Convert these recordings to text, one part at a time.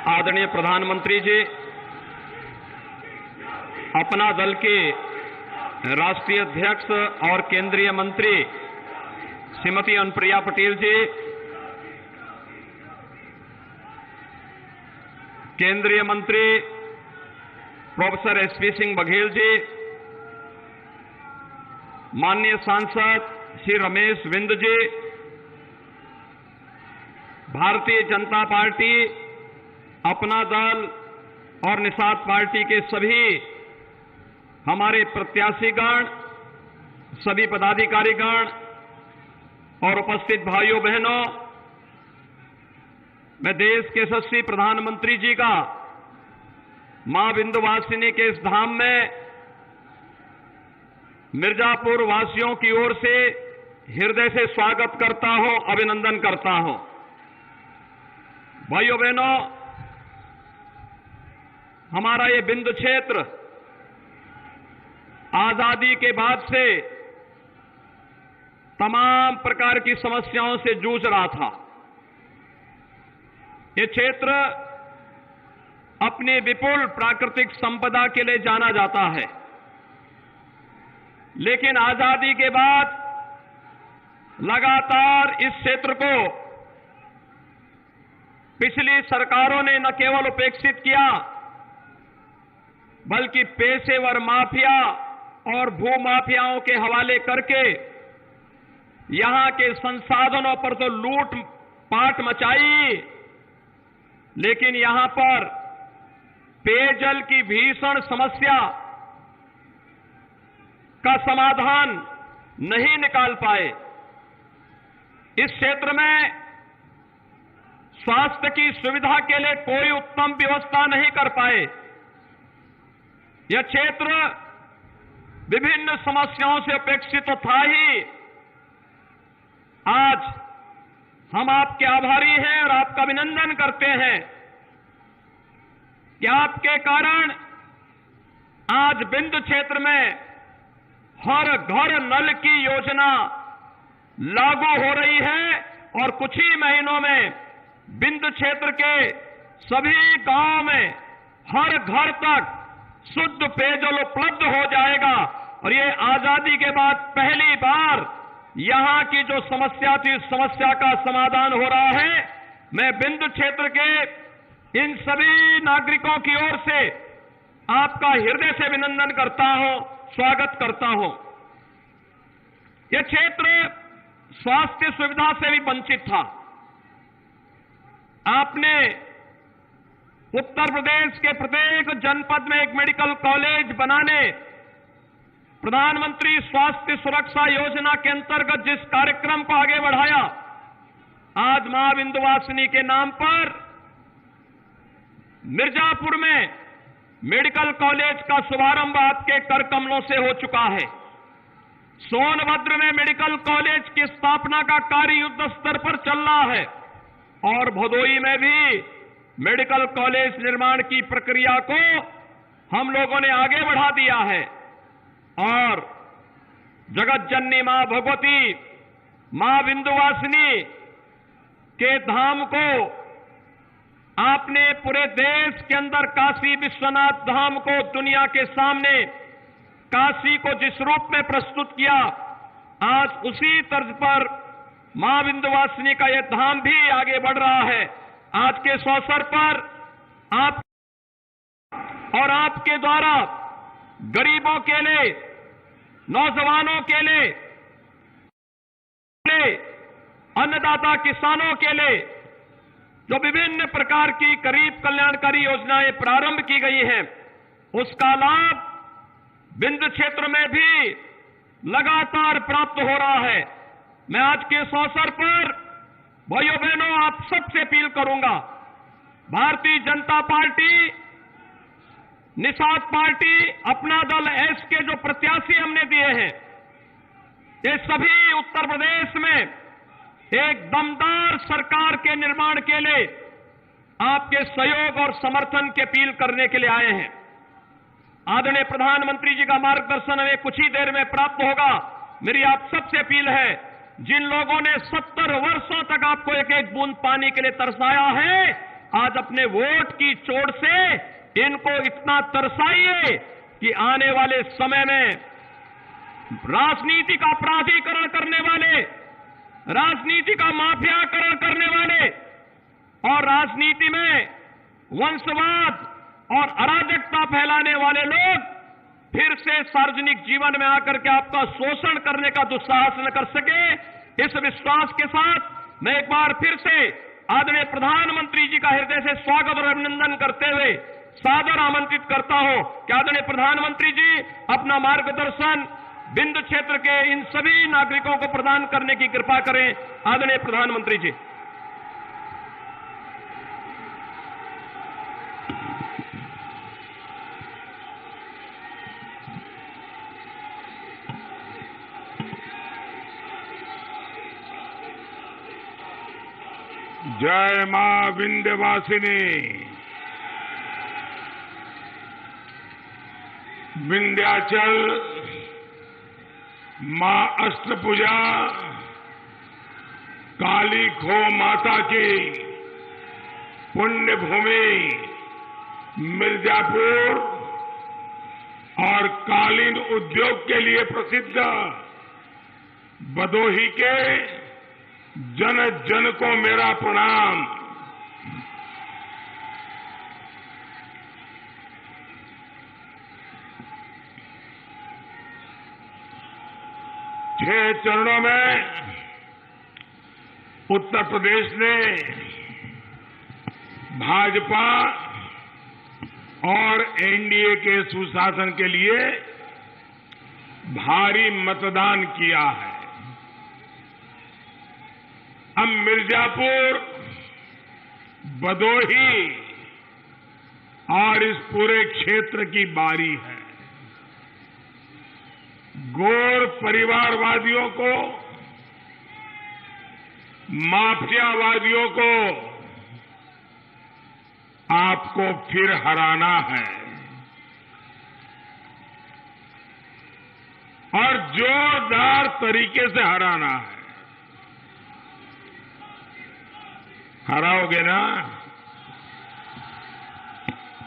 आदरणीय प्रधानमंत्री जी, अपना दल के राष्ट्रीय अध्यक्ष और केंद्रीय मंत्री श्रीमती अनुप्रिया पटेल जी, केंद्रीय मंत्री प्रोफेसर एसपी सिंह बघेल जी, माननीय सांसद श्री रमेश बिंद जी, भारतीय जनता पार्टी, अपना दल और निषाद पार्टी के सभी हमारे प्रत्याशीगण, सभी पदाधिकारीगण और उपस्थित भाइयों बहनों, मैं देश के यशस्वी प्रधानमंत्री जी का मां विंध्यवासिनी के इस धाम में मिर्जापुर वासियों की ओर से हृदय से स्वागत करता हूं, अभिनंदन करता हूं। भाइयों बहनों, हमारा ये बिंदु क्षेत्र आजादी के बाद से तमाम प्रकार की समस्याओं से जूझ रहा था। ये क्षेत्र अपनी विपुल प्राकृतिक संपदा के लिए जाना जाता है, लेकिन आजादी के बाद लगातार इस क्षेत्र को पिछली सरकारों ने न केवल उपेक्षित किया, बल्कि पेशेवर माफिया और भूमाफियाओं के हवाले करके यहां के संसाधनों पर तो लूट पाट मचाई, लेकिन यहां पर पेयजल की भीषण समस्या का समाधान नहीं निकाल पाए। इस क्षेत्र में स्वास्थ्य की सुविधा के लिए कोई उत्तम व्यवस्था नहीं कर पाए। यह क्षेत्र विभिन्न समस्याओं से अपेक्षित तो था ही। आज हम आपके आभारी हैं और आपका अभिनंदन करते हैं कि आपके कारण आज बिंदु क्षेत्र में हर घर नल की योजना लागू हो रही है और कुछ ही महीनों में बिंदु क्षेत्र के सभी गांवों में हर घर तक शुद्ध पेयजल उपलब्ध हो जाएगा। और ये आजादी के बाद पहली बार यहां की जो समस्या थी, उस समस्या का समाधान हो रहा है। मैं बिंदु क्षेत्र के इन सभी नागरिकों की ओर से आपका हृदय से अभिनंदन करता हूं, स्वागत करता हूं। यह क्षेत्र स्वास्थ्य सुविधा से भी वंचित था। आपने उत्तर प्रदेश के प्रत्येक जनपद में एक मेडिकल कॉलेज बनाने, प्रधानमंत्री स्वास्थ्य सुरक्षा योजना के अंतर्गत जिस कार्यक्रम को आगे बढ़ाया, आज मां विंध्यवासिनी के नाम पर मिर्जापुर में मेडिकल कॉलेज का शुभारंभ आपके कर कमलों से हो चुका है। सोनभद्र में मेडिकल कॉलेज की स्थापना का कार्य युद्ध स्तर पर चल रहा है और भदोई में भी मेडिकल कॉलेज निर्माण की प्रक्रिया को हम लोगों ने आगे बढ़ा दिया है। और जगत जननी मां भगवती, मां विंध्यवासिनी के धाम को आपने पूरे देश के अंदर काशी विश्वनाथ धाम को दुनिया के सामने काशी को जिस रूप में प्रस्तुत किया, आज उसी तर्ज पर मां विंध्यवासिनी का यह धाम भी आगे बढ़ रहा है। आज के इस अवसर पर आप और आपके द्वारा गरीबों के लिए, नौजवानों के लिए, अन्नदाता किसानों के लिए जो विभिन्न प्रकार की गरीब कल्याणकारी योजनाएं प्रारंभ की गई हैं, उसका लाभ बिंदु क्षेत्र में भी लगातार प्राप्त हो रहा है। मैं आज के इस अवसर पर भाइयों बहनों आप सबसे अपील करूंगा, भारतीय जनता पार्टी, निषाद पार्टी, अपना दल एस के जो प्रत्याशी हमने दिए हैं, ये सभी उत्तर प्रदेश में एक दमदार सरकार के निर्माण के लिए आपके सहयोग और समर्थन की अपील करने के लिए आए हैं। आदरणीय प्रधानमंत्री जी का मार्गदर्शन हमें कुछ ही देर में प्राप्त होगा। मेरी आप सबसे अपील है, जिन लोगों ने 70 वर्षों तक आपको एक एक बूंद पानी के लिए तरसाया है, आज अपने वोट की चोट से इनको इतना तरसाइए कि आने वाले समय में राजनीति का अपराधीकरण करने वाले, राजनीति का माफियाकरण करने वाले और राजनीति में वंशवाद और अराजकता फैलाने वाले लोग फिर से सार्वजनिक जीवन में आकर के आपका शोषण करने का दुस्साहस न कर सके। इस विश्वास के साथ मैं एक बार फिर से आदरणीय प्रधानमंत्री जी का हृदय से स्वागत और अभिनंदन करते हुए सादर आमंत्रित करता हूं कि आदरणीय प्रधानमंत्री जी अपना मार्गदर्शन बिंदु क्षेत्र के इन सभी नागरिकों को प्रदान करने की कृपा करें। आदरणीय प्रधानमंत्री जी। जय मां विंध्यवासिनी। विंध्याचल मां अष्टभुजा काली खो माता की पुण्य भूमि मिर्जापुर और कालीन उद्योग के लिए प्रसिद्ध भदोही के जन जन को मेरा प्रणाम। छह चरणों में उत्तर प्रदेश ने भाजपा और एनडीए के सुशासन के लिए भारी मतदान किया है। अब मिर्जापुर, भदोही और इस पूरे क्षेत्र की बारी है। गोर परिवारवादियों को, माफियावादियों को आपको फिर हराना है और जोरदार तरीके से हराना है। हराओगे ना?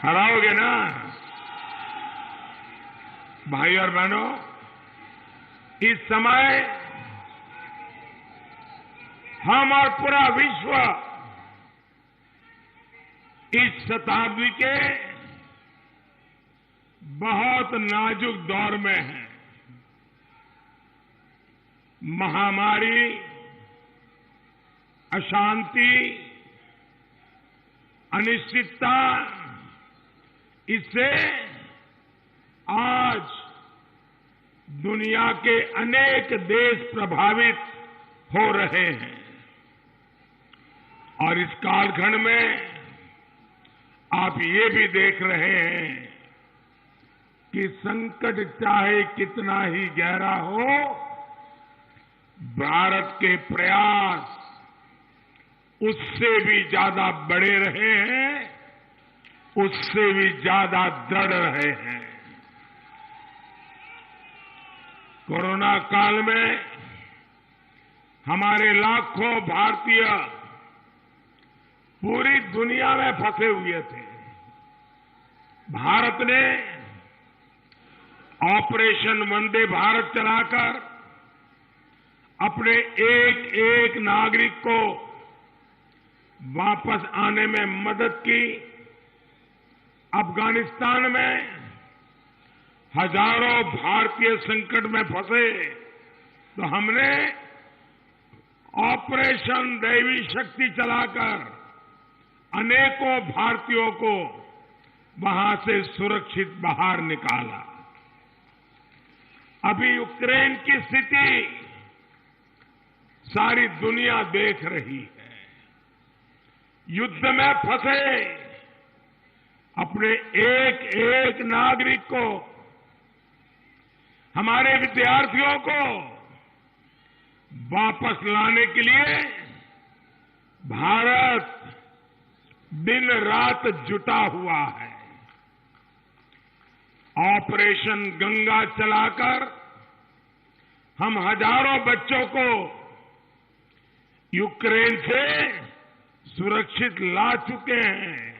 हराओगे ना? भाई और बहनों, इस समय हम और पूरा विश्व इस शताब्दी के बहुत नाजुक दौर में है। महामारी, अशांति, अनिश्चितता, इससे आज दुनिया के अनेक देश प्रभावित हो रहे हैं और इस कालखंड में आप ये भी देख रहे हैं कि संकट चाहे कितना ही गहरा हो, भारत के प्रयास उससे भी ज्यादा बड़े रहे हैं, उससे भी ज्यादा दृढ़ रहे हैं। कोरोना काल में हमारे लाखों भारतीय पूरी दुनिया में फंसे हुए थे। भारत ने ऑपरेशन वंदे भारत चलाकर अपने एक एक नागरिक को वापस आने में मदद की। अफगानिस्तान में हजारों भारतीय संकट में फंसे तो हमने ऑपरेशन दैवी शक्ति चलाकर अनेकों भारतीयों को वहां से सुरक्षित बाहर निकाला। अभी यूक्रेन की स्थिति सारी दुनिया देख रही है। युद्ध में फंसे अपने एक एक नागरिक को, हमारे विद्यार्थियों को वापस लाने के लिए भारत दिन रात जुटा हुआ है। ऑपरेशन गंगा चलाकर हम हजारों बच्चों को यूक्रेन से सुरक्षित ला चुके हैं।